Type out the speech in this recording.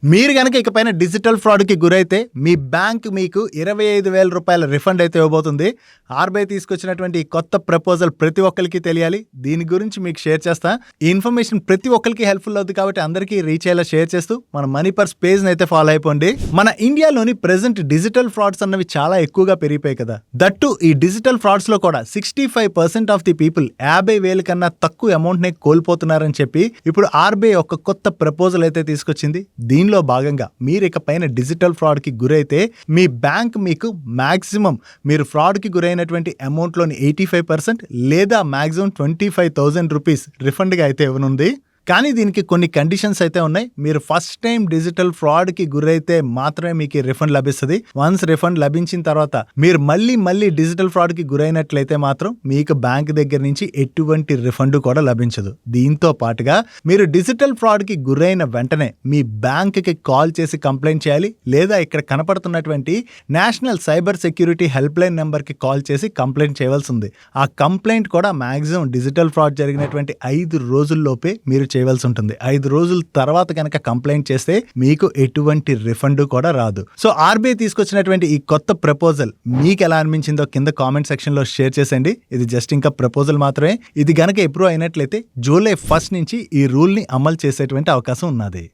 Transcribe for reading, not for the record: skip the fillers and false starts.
మీరు గనక ఇకపైన డిజిటల్ ఫ్రాడ్‌కి గురైతే మీ బ్యాంక్ మీకు 25,000 రూపాయల రిఫండ్ అయితే ఇవ్వబోతుంది. ఆర్‌బీఐ తీసుకొచ్చినటువంటి ఈ కొత్త ప్రపోజల్ ప్రతి ఒక్కరికి తెలియాలి. దీని గురించి మీకు షేర్ చేస్తా. ఈ ఇన్ఫర్మేషన్ ప్రతి ఒక్కరికి హెల్ప్‌ఫుల్ అవుతుంది కాబట్టి అందరికీ రీచ్ అయ్యేలా షేర్ చేస్తూ మన మనీ పర్స్ పేజ్‌ని అయితే ఫాలో అయిపోండి. మన ఇండియాలోని ప్రెజెంట్ డిజిటల్ ఫ్రాడ్స్ అన్నవి చాలా ఎక్కువగా పెరిగిపోయాయి కదా. దట్టు ఈ డిజిటల్ ఫ్రాడ్స్‌లో కూడా 65% ఆఫ్ ది పీపుల్ 50,000 కన్నా తక్కువ అమౌంట్‌నే కోల్పోతున్నారని చెప్పి ఇప్పుడు ఆర్‌బీఐ ఒక కొత్త ప్రపోజల్ అయితే తీసుకొచ్చింది. దీనిలో భాగంగా మీరు ఇకపైన డిజిటల్ ఫ్రాడ్‌కి గురైతే మీ బ్యాంక్ మీకు మాక్సిమం మీరు ఫ్రాడ్‌కి గురైనటువంటి అమౌంట్‌లోని 85% లేదా మాక్సిమం 25,000 రూపీస్ రిఫండ్‌గా అయితే ఇవ్వనుంది. కానీ దీనికి కొన్ని కండిషన్స్ అయితే ఉన్నాయి. మీరు ఫస్ట్ టైం డిజిటల్ ఫ్రాడ్‌కి గురైతే మాత్రమే మీకు రిఫండ్ లభిస్తుంది. వన్స్ రిఫండ్ లభించిన తర్వాత మీరు మళ్ళీ డిజిటల్ ఫ్రాడ్‌కి గురైనట్లయితే మాత్రం మీకు బ్యాంక్ దగ్గర నుంచి ఎటువంటి రిఫండ్ కూడా లభించదు. దీంతో పాటుగా మీరు డిజిటల్ ఫ్రాడ్‌కి గురైన వెంటనే మీ బ్యాంక్‌కి కాల్ చేసి కంప్లైంట్ చేయాలి. లేదా ఇక్కడ కనపడుతున్నటువంటి national cyber security help line నెంబర్‌కి కాల్ చేసి కంప్లైంట్ చేయవలసి ఉంది. ఆ కంప్లైంట్ కూడా మాక్సిమం డిజిటల్ ఫ్రాడ్ జరిగినటువంటి 5 రోజుల్లోపే మీరు చేయవలసి ఉంటుంది. 5 రోజుల తర్వాత కనుక కంప్లైంట్ చేస్తే మీకు ఎటువంటి రిఫండ్ కూడా రాదు. సో ఆర్బీఐ తీసుకొచ్చినటువంటి ఈ కొత్త ప్రపోజల్ మీకు ఎలా అనిపించిందో కింద కామెంట్ సెక్షన్ లో షేర్ చేసేయండి. ఇది జస్ట్ ఇంకా ప్రపోజల్ మాత్రమే. ఇది గనక అప్రూవ్ అయినట్లయితే జూలై 1 నుంచి ఈ రూల్ ని అమలు చేసేటువంటి అవకాశం ఉన్నది.